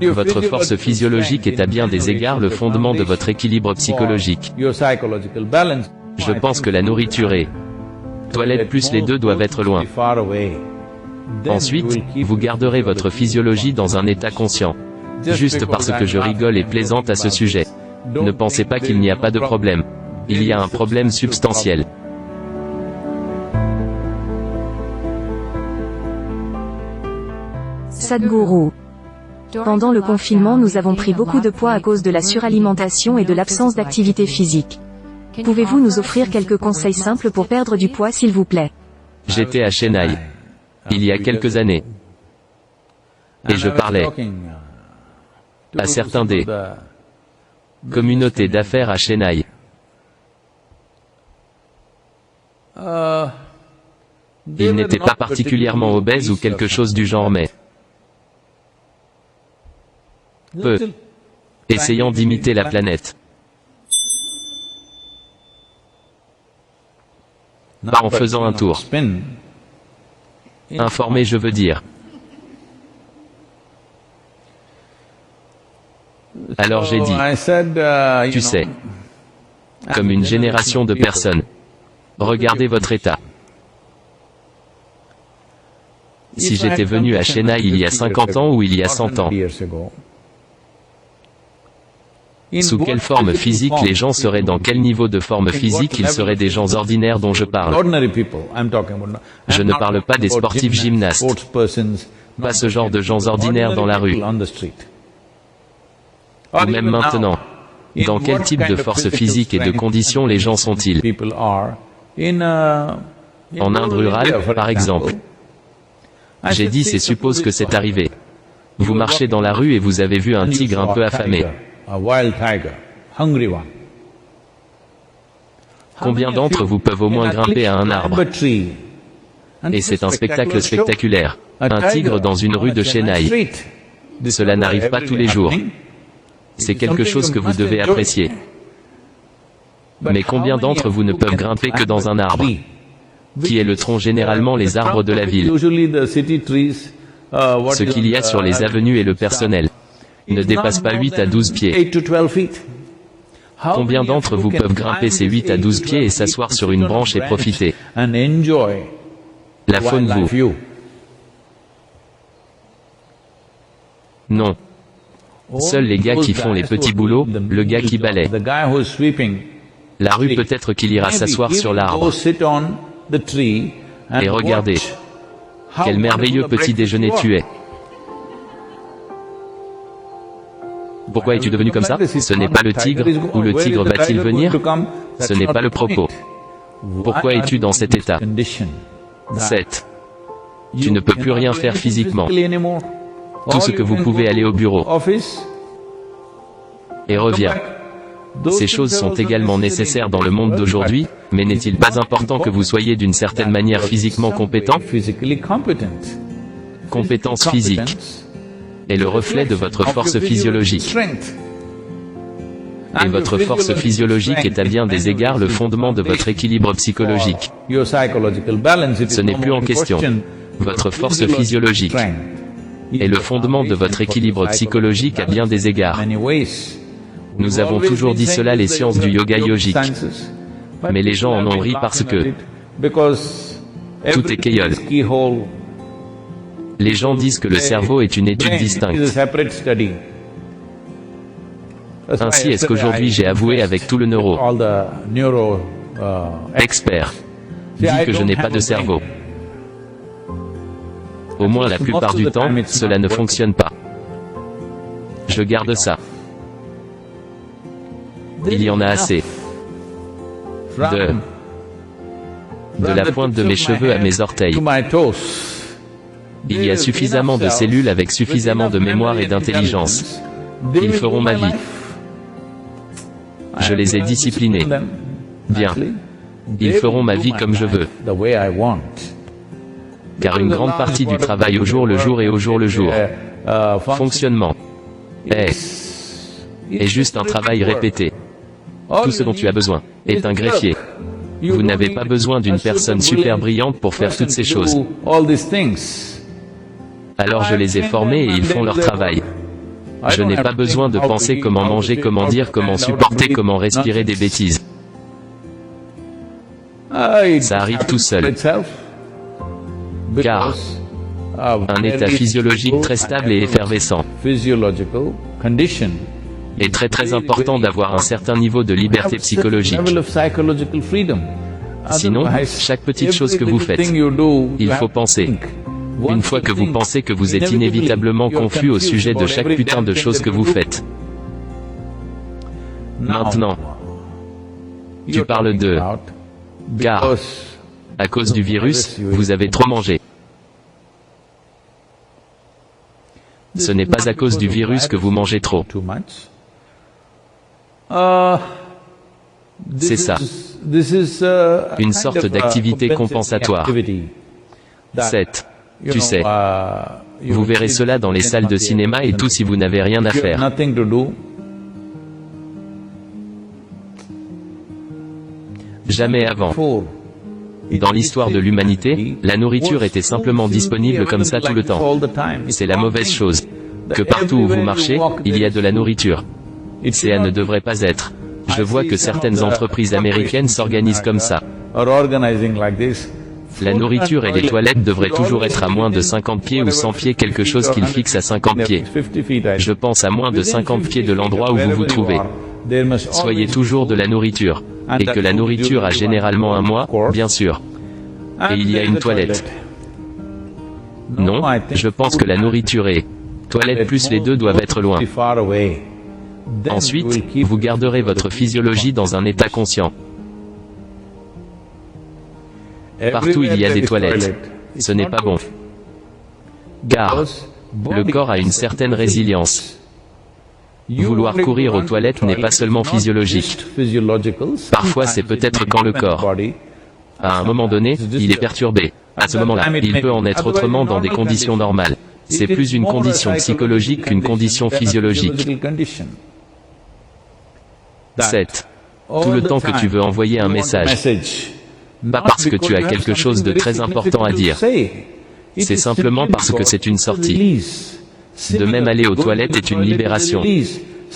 Votre force physiologique est à bien des égards le fondement de votre équilibre psychologique. Je pense que la nourriture et toilette plus les deux doivent être loin. Ensuite, vous garderez votre physiologie dans un état conscient. Juste parce que je rigole et plaisante à ce sujet. Ne pensez pas qu'il n'y a pas de problème. Il y a un problème substantiel. Sadhguru. Pendant le confinement, nous avons pris beaucoup de poids à cause de la suralimentation et de l'absence d'activité physique. Pouvez-vous nous offrir quelques conseils simples pour perdre du poids, s'il vous plaît? J'étais à Chennai, il y a quelques années, et je parlais à certains des communautés d'affaires à Chennai. Ils n'étaient pas particulièrement obèses ou quelque chose du genre, mais peu essayant d'imiter la planète. Pas en faisant un tour. Informé, je veux dire. Alors j'ai dit, tu sais, comme une génération de personnes, regardez votre état. Si j'étais venu à Chennai il y a 50 ans ou il y a 100 ans, sous quelle forme physique les gens seraient, dans quel niveau de forme physique ils seraient des gens ordinaires dont je parle. Je ne parle pas des sportifs gymnastes, pas ce genre de gens ordinaires dans la rue. Ou même maintenant, dans quel type de force physique et de conditions les gens sont-ils? En Inde rurale, par exemple. J'ai dit, c'est suppose que c'est arrivé. Vous marchez dans la rue et vous avez vu un tigre un peu affamé. Combien d'entre vous peuvent au moins grimper à un arbre? Et c'est un spectacle spectaculaire. Un tigre dans une rue de Chennai. Cela n'arrive pas tous les jours. C'est quelque chose que vous devez apprécier. Mais combien d'entre vous ne peuvent grimper que dans un arbre? Qui est le tronc? Généralement les arbres de la ville. Ce qu'il y a sur les avenues et le personnel ne dépasse pas 8 à 12 pieds. Combien d'entre vous peuvent grimper ces 8 à 12 pieds et s'asseoir sur une branche et profiter la faune vous? Non. Seuls les gars qui font les petits boulots, le gars qui balaie la rue, peut-être qu'il ira s'asseoir sur l'arbre. Et regardez, quel merveilleux petit déjeuner tu es. Pourquoi es-tu devenu comme ça? Ce n'est pas le tigre, ou le tigre va-t-il venir? Ce n'est pas le propos. Pourquoi es-tu dans cet état? 7. Tu ne peux plus rien faire physiquement. Tout ce que vous pouvez aller au bureau. Et reviens. Ces choses sont également nécessaires dans le monde d'aujourd'hui, mais n'est-il pas important que vous soyez d'une certaine manière physiquement compétent? Compétence physique est le reflet de votre force physiologique. Et votre force physiologique est à bien des égards le fondement de votre équilibre psychologique. Ce n'est plus en question. Votre force physiologique est le fondement de votre équilibre psychologique à bien des égards. Nous avons toujours dit cela, les sciences du yoga yogique. Mais les gens en ont ri parce que tout est keyhole. Les gens disent que le cerveau est une étude distincte. Ainsi est-ce qu'aujourd'hui j'ai avoué avec tout le expert dit que je n'ai pas de cerveau. Au moins la plupart du temps, cela ne fonctionne pas. Je garde ça. Il y en a assez. De la pointe de mes cheveux à mes orteils. Il y a suffisamment de cellules avec suffisamment de mémoire et d'intelligence. Ils feront ma vie. Je les ai disciplinés. Bien. Ils feront ma vie comme je veux. Car une grande partie du travail au jour le jour et au jour le jour, fonctionnement, est juste un travail répété. Tout ce dont tu as besoin est un greffier. Vous n'avez pas besoin d'une personne super brillante pour faire toutes ces choses. Alors je les ai formés et ils font leur travail. Je n'ai pas besoin de penser comment manger, comment dire, comment supporter, comment respirer des bêtises. Ça arrive tout seul. Car un état physiologique très stable et effervescent est très important d'avoir un certain niveau de liberté psychologique. Sinon, chaque petite chose que vous faites, il faut penser. Une fois que vous pensez que vous êtes inévitablement confus au sujet de chaque putain de chose que vous faites. Maintenant, tu parles de car à cause du virus, vous avez trop mangé. Ce n'est pas à cause du virus que vous mangez trop. C'est ça. Une sorte d'activité compensatoire. 7. Tu sais. Vous verrez cela dans les salles de cinéma et tout si vous n'avez rien à faire. Jamais avant. Dans l'histoire de l'humanité, la nourriture était simplement disponible comme ça tout le temps. C'est la mauvaise chose. Que partout où vous marchez, il y a de la nourriture. Ça ne devrait pas être. Je vois que certaines entreprises américaines s'organisent comme ça. La nourriture et les toilettes devraient toujours être à moins de 50 pieds ou 100 pieds, quelque chose qu'ils fixent à 50 pieds. Je pense à moins de 50 pieds de l'endroit où vous vous trouvez. Soyez toujours de la nourriture. Et que la nourriture a généralement un mois, bien sûr. Et il y a une toilette. Non, je pense que la nourriture et toilette plus les deux doivent être loin. Ensuite, vous garderez votre physiologie dans un état conscient. Partout il y a des toilettes. Ce n'est pas bon. Car le corps a une certaine résilience. Vouloir courir aux toilettes n'est pas seulement physiologique. Parfois c'est peut-être quand le corps, à un moment donné, il est perturbé. À ce moment-là, il peut en être autrement dans des conditions normales. C'est plus une condition psychologique qu'une condition physiologique. 7. Tout le temps que tu veux envoyer un message. Pas parce que tu as quelque chose de très important à dire. C'est simplement parce que c'est une sortie. De même aller aux toilettes est une libération.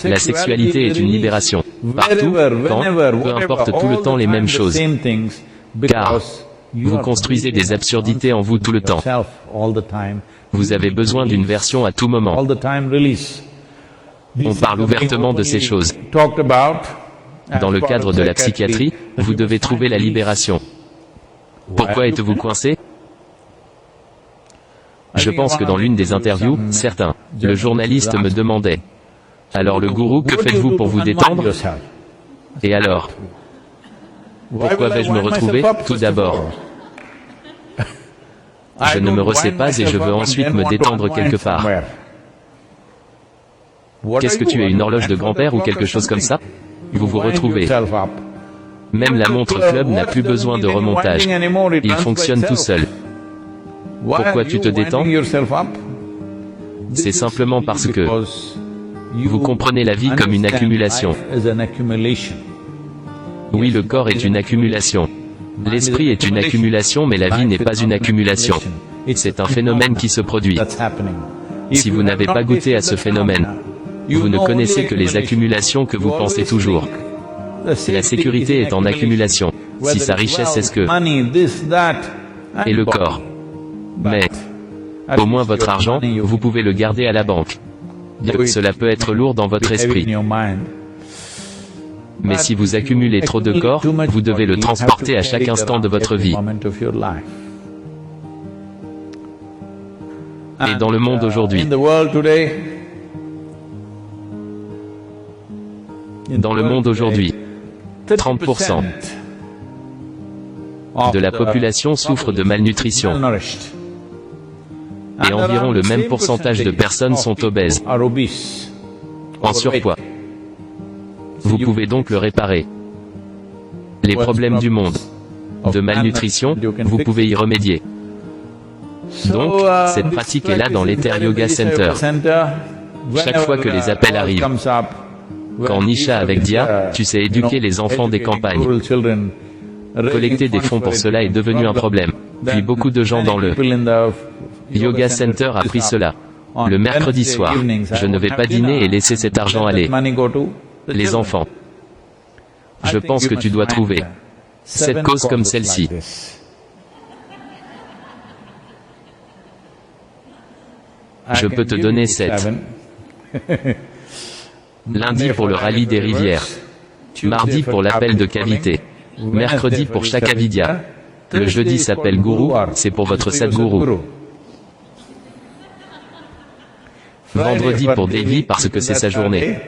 La sexualité est une libération. Partout, quand, peu importe tout le temps les mêmes choses. Car vous construisez des absurdités en vous tout le temps. Vous avez besoin d'une version à tout moment. On parle ouvertement de ces choses. Dans le cadre de la psychiatrie, vous devez trouver la libération. Pourquoi êtes-vous coincé? Je pense que dans l'une des interviews, le journaliste me demandait « Alors le gourou, que faites-vous pour vous détendre ?» Et alors? Pourquoi vais-je me retrouver? Tout d'abord, je ne me ressais pas et je veux ensuite me détendre quelque part. Qu'est-ce que tu es, une horloge de grand-père ou quelque chose comme ça? Vous vous retrouvez. Même la montre club n'a plus besoin de remontage. Il fonctionne tout seul. Pourquoi tu te détends? C'est simplement parce que vous comprenez la vie comme une accumulation. Oui, le corps est une accumulation. L'esprit est une accumulation, mais la vie n'est pas une accumulation. C'est un phénomène qui se produit. Si vous n'avez pas goûté à ce phénomène, vous ne connaissez que les accumulations que vous pensez toujours. La sécurité est en accumulation. Si sa richesse est ce que est le corps. Mais, au moins votre argent, vous pouvez le garder à la banque. Cela peut être lourd dans votre esprit. Mais si vous accumulez trop de corps, vous devez le transporter à chaque instant de votre vie. Et dans le monde aujourd'hui, dans le monde aujourd'hui, 30% de la population souffre de malnutrition. Et environ le même pourcentage de personnes sont obèses, en surpoids. Vous pouvez donc le réparer. Les problèmes du monde de malnutrition, vous pouvez y remédier. Donc, cette pratique est là dans l'Ether Yoga Center. Chaque fois que les appels arrivent, quand Nisha avec Dia, tu sais éduquer les enfants des campagnes. Collecter des fonds pour cela est devenu un problème. Puis beaucoup de gens dans le Yoga Center a pris cela. Le mercredi soir, je ne vais pas dîner et laisser cet argent aller. Les enfants. Je pense que tu dois trouver cette cause comme celle-ci. Je peux te donner 7. Lundi pour le rallye des rivières. Mardi pour l'appel de cavité. Mercredi pour Shakavidya. Le jeudi s'appelle Guru, c'est pour votre Sadguru. Vendredi pour Devi parce que c'est sa journée.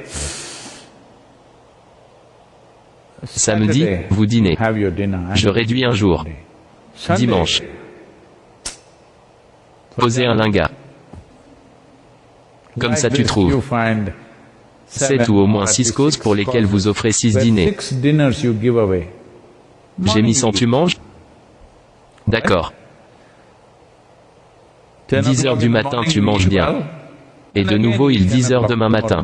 Samedi, vous dînez. Je réduis un jour. Dimanche. Posez un linga. Comme ça tu trouves 7 ou au moins 6 causes pour lesquelles vous offrez 6 dîners. J'ai mis sans tu manges? D'accord. 10 heures du matin tu manges bien. Et de nouveau il 10 heures demain matin.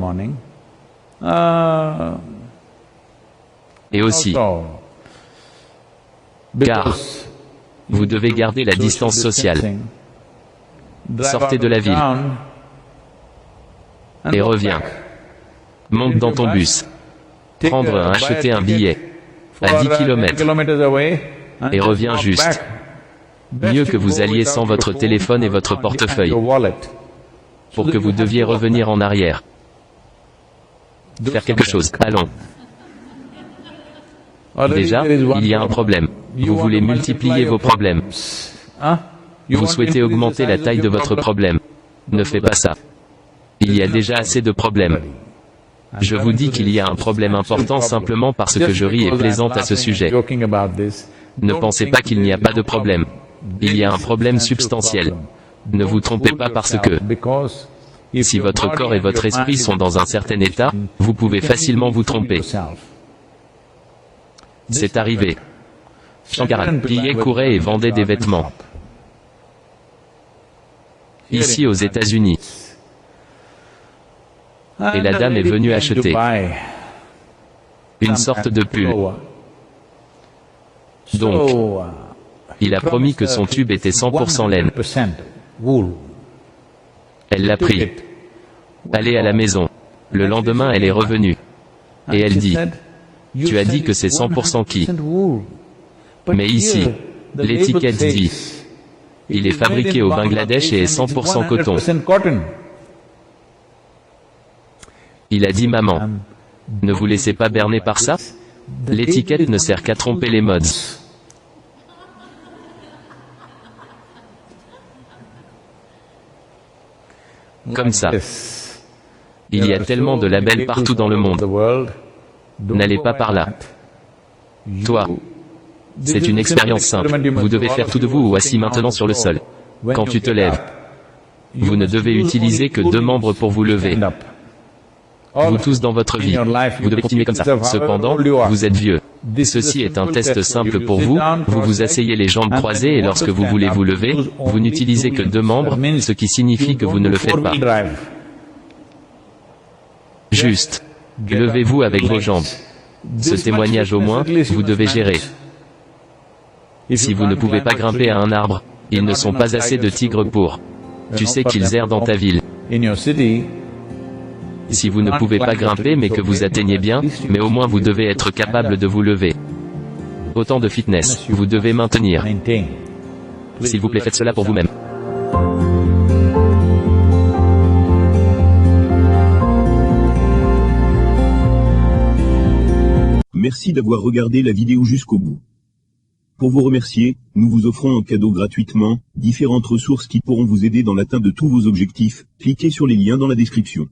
Et aussi, car vous devez garder la distance sociale. Sortez de la ville. Et reviens. Monte dans ton bus. Acheter un billet. À 10 km. Et reviens juste. Mieux que vous alliez sans votre téléphone et votre portefeuille. Pour que vous deviez revenir en arrière. Faire quelque chose. Allons. Déjà, il y a un problème. Vous voulez multiplier vos problèmes. Vous souhaitez augmenter la taille de votre problème. Ne fais pas ça. Il y a déjà assez de problèmes. Je vous dis qu'il y a un problème important simplement parce que je ris et plaisante à ce sujet. Ne pensez pas qu'il n'y a pas de problème. Il y a un problème substantiel. Ne vous trompez pas parce que si votre corps et votre esprit sont dans un certain état, vous pouvez facilement vous tromper. C'est arrivé. Shankaran pliait, courait et vendait des vêtements. Ici aux États-Unis. Et la dame est venue acheter une sorte de pull. Donc, il a promis que son tube était 100% laine. Elle l'a pris. Allée à la maison. Le lendemain elle est revenue. Et elle dit, tu as dit que c'est 100% qui? Mais ici, l'étiquette dit, il est fabriqué au Bangladesh et est 100% coton. Il a dit maman, ne vous laissez pas berner par ça? L'étiquette ne sert qu'à tromper les modes. Comme ça. Il y a tellement de labels partout dans le monde. N'allez pas par là. Toi. C'est une expérience simple. Vous devez faire tout de vous ou assis maintenant sur le sol. Quand tu te lèves, vous ne devez utiliser que 2 membres pour vous lever. Vous tous dans votre vie, vous devez continuer comme ça. Cependant, vous êtes vieux. Ceci est un test simple pour vous. Vous vous asseyez les jambes croisées et lorsque vous voulez vous lever, vous n'utilisez que 2 membres, ce qui signifie que vous ne le faites pas. Juste. Levez-vous avec vos jambes. Ce témoignage au moins, vous devez gérer. Si vous ne pouvez pas grimper à un arbre, ils ne sont pas assez de tigres pour. Tu sais qu'ils errent dans ta ville. Si vous ne pouvez pas grimper mais que vous atteignez bien, mais au moins vous devez être capable de vous lever. Autant de fitness, vous devez maintenir. S'il vous plaît, faites cela pour vous-même. Merci d'avoir regardé la vidéo jusqu'au bout. Pour vous remercier, nous vous offrons en cadeau gratuitement différentes ressources qui pourront vous aider dans l'atteinte de tous vos objectifs. Cliquez sur les liens dans la description.